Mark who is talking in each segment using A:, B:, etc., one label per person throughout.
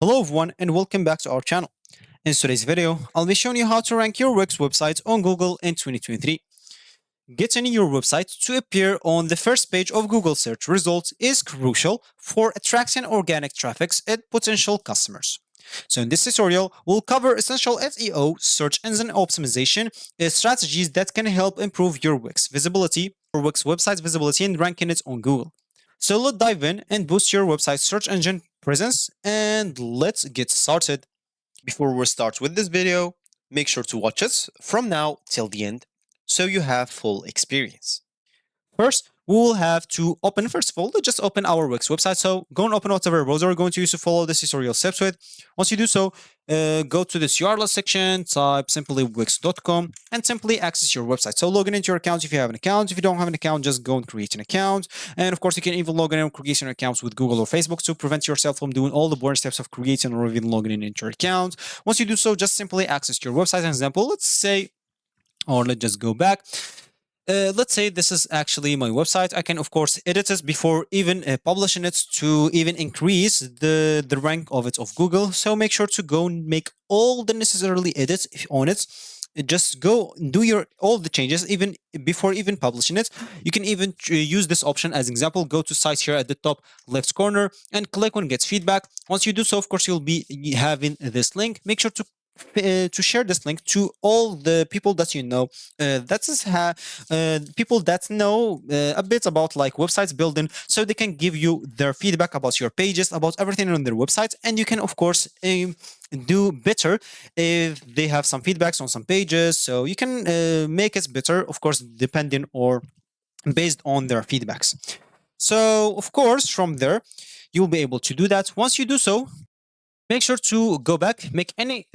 A: Hello everyone and welcome back to our channel. In today's video, I'll be showing you how to rank your Wix website on Google in 2023. Getting your website to appear on the first page of Google search results is crucial for attracting organic traffic and potential customers. So in this tutorial, we'll cover essential SEO, search engine optimization, strategies that can help improve your Wix visibility or Wix website's visibility and ranking it on Google. So let's dive in and boost your website search engine presence and let's get started. Before we start with this video, make sure to watch it from now till the end so you have full experience. First, we will have to open, first of all, let's just open our Wix website. So go and open whatever browser you're going to use to follow this tutorial steps with. Once you do so, go to this URL section, type simply wix.com and simply access your website. So log in into your account if you have an account. If you don't have an account, just go and create an account. And of course, you can even log in and create your accounts with Google or Facebook to prevent yourself from doing all the boring steps of creating or even logging in into your account. Once you do so, just simply access your website. As an example, let's say, or let's just go back. Let's say this is actually my website. I can, of course, edit it before even publishing it to even increase the rank of it of Google. So make sure to go and make all the necessarily edits on it. Just go do your all the changes even before even publishing it. You can even use this option as example. Go to site here at the top left corner and click on get feedback. Once you do so, of course, you'll be having this link. Make sure to share this link to all the people that you know. That is people that know a bit about like websites building, so they can give you their feedback about your pages, about everything on their website, and you can of course do better if they have some feedbacks on some pages. So you can make it better, of course, depending or based on their feedbacks. So of course, from there, you'll be able to do that. Once you do so, make sure to go back, make any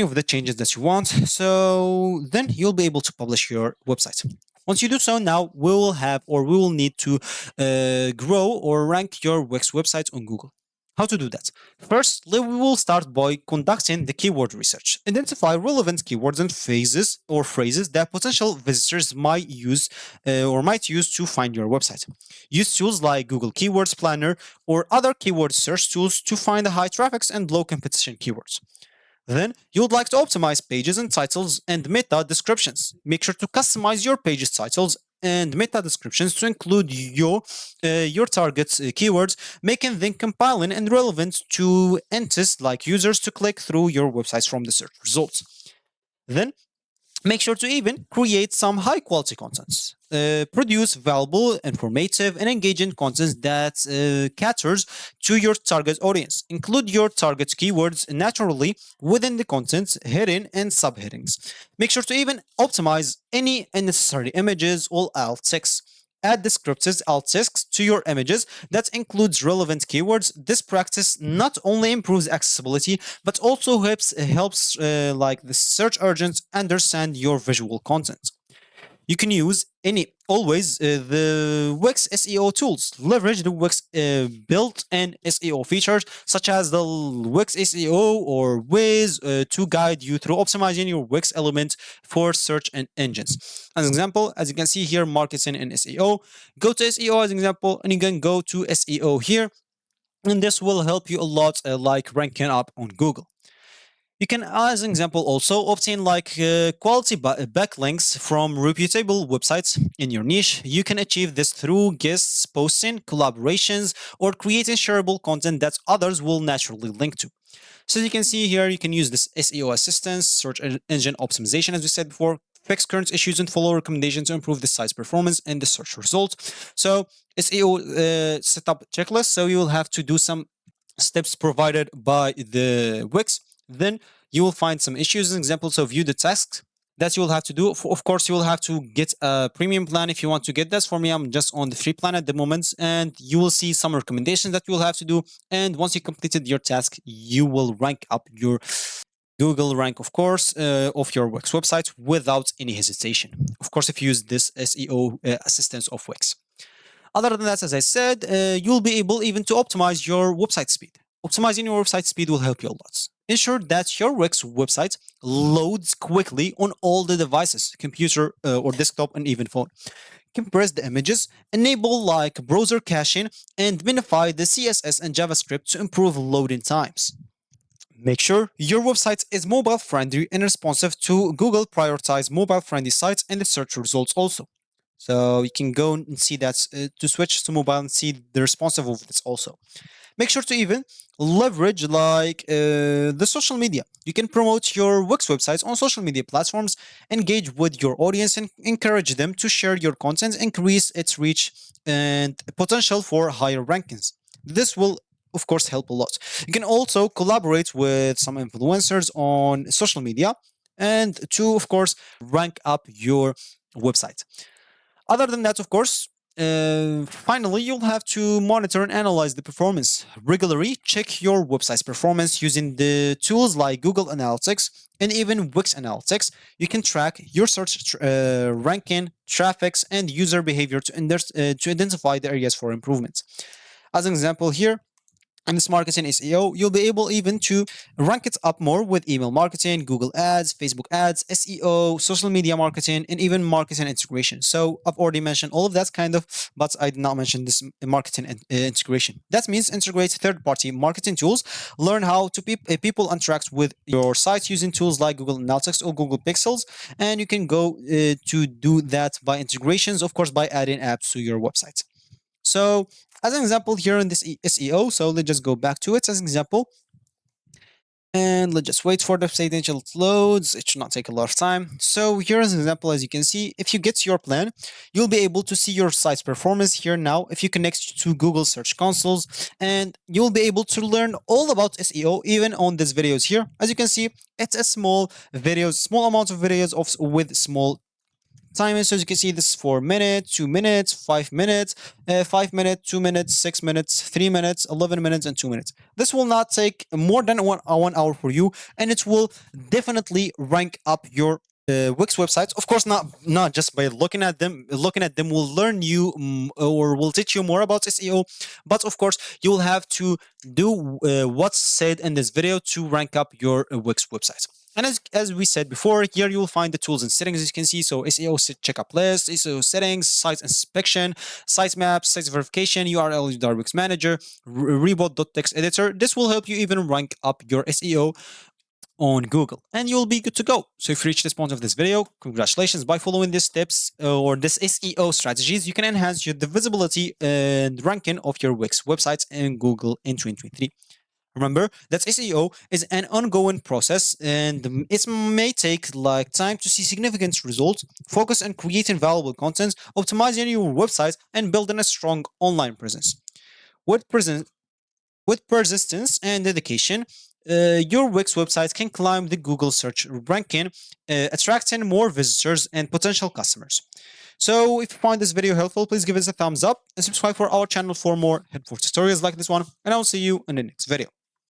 A: of the changes that you want. So then you'll be able to publish your website. Once you do so, now we will need to grow or rank your Wix website on Google. How to do that? First, we will start by conducting the keyword research. Identify relevant keywords and phrases that potential visitors might use to find your website. Use tools like Google Keywords Planner or other keyword search tools to find the high traffic and low competition keywords. Then you would like to optimize pages and titles and meta descriptions. Make sure to customize your pages titles and meta descriptions to include your target keywords, making them compelling and relevant to entities like users to click through your websites from the search results. Then make sure to even create some high quality content. Produce valuable, informative, and engaging content that caters to your target audience. Include your target keywords naturally within the content, heading and subheadings. Make sure to even optimize any unnecessary images or alt text. Add descriptive alt text to your images that includes relevant keywords. This practice not only improves accessibility but also helps like the search agents understand your visual content. You can use the Wix SEO tools. Leverage the Wix built-in SEO features such as the Wix SEO or Wiz to guide you through optimizing your Wix element for search engines. As an example, as you can see here, marketing and SEO. Go to SEO as an example, and you can go to SEO here, and this will help you a lot, like ranking up on Google. You can, as an example, also obtain like quality backlinks from reputable websites in your niche. You can achieve this through guests, posting, collaborations, or creating shareable content that others will naturally link to. So as you can see here, you can use this SEO assistance, search engine optimization, as we said before, fix current issues and follow recommendations to improve the site's performance and the search results. So SEO setup checklist. So you will have to do some steps provided by the Wix. Then you will find some issues and examples of view the tasks that you will have to do. Of course, you will have to get a premium plan if you want to get this. For me, I'm just on the free plan at the moment, and you will see some recommendations that you will have to do. And once you completed your task, you will rank up your Google rank, of course, of your Wix website without any hesitation. Of course, if you use this SEO assistance of Wix. Other than that, as I said, you'll be able even to optimize your website speed. Optimizing your website speed will help you a lot. Ensure that your Wix website loads quickly on all the devices, computer or desktop and even phone. Compress the images, enable like browser caching, and minify the CSS and JavaScript to improve loading times. Make sure your website is mobile friendly and responsive to Google prioritize mobile friendly sites in the search results also. So you can go and see that to switch to mobile and see the responsive of this also. Make sure to even leverage like the social media. You can promote your Wix websites on social media platforms, engage with your audience and encourage them to share your content, increase its reach and potential for higher rankings. This will of course help a lot. You can also collaborate with some influencers on social media and to of course rank up your website. Other than that, of course, finally, you'll have to monitor and analyze the performance. Regularly check your website's performance using the tools like Google Analytics and even Wix Analytics. You can track your search ranking, traffics, and user behavior to identify the areas for improvement. As an example here, in this marketing SEO, you'll be able even to rank it up more with email marketing, Google ads, Facebook ads, SEO, social media marketing, and even marketing integration. So I've already mentioned all of that kind of, but I did not mention this marketing integration. That means integrate third-party marketing tools, learn how to people interact with your site using tools like Google Analytics or Google Pixels, and you can go to do that by integrations, of course, by adding apps to your website. So as an example here in this SEO, so let's just go back to it as an example. And let's just wait for the site until it loads. It should not take a lot of time. So here as an example, as you can see, if you get to your plan, you'll be able to see your site's performance here now if you connect to Google Search Consoles, and you'll be able to learn all about SEO even on these videos here. As you can see, it's a small amount of videos with small time. So as you can see, this is 4 minutes, 2 minutes, 5 minutes, 5 minutes, 2 minutes, 6 minutes, 3 minutes, 11 minutes, and 2 minutes. This will not take more than one hour for you, and it will definitely rank up your Wix websites. Of course, not just by looking at them. Looking at them will learn you or will teach you more about SEO. But of course, you will have to do what's said in this video to rank up your Wix website. And as we said before, here you will find the tools and settings, as you can see. So SEO checkup list, SEO settings, site inspection, site maps, site verification, URL Wix manager, rebot.text editor. This will help you even rank up your SEO on Google, and you'll be good to go. So if you reach this point of this video, congratulations. By following these steps or this SEO strategies, you can enhance the visibility and ranking of your Wix websites in Google in 2023. Remember that SEO is an ongoing process and it may take like time to see significant results. Focus on creating valuable content, optimizing your website, and building a strong online presence. With persistence and dedication, your Wix website can climb the Google search ranking, attracting more visitors and potential customers. So if you find this video helpful, please give us a thumbs up and subscribe for our channel for more helpful tutorials like this one, and I'll see you in the next video.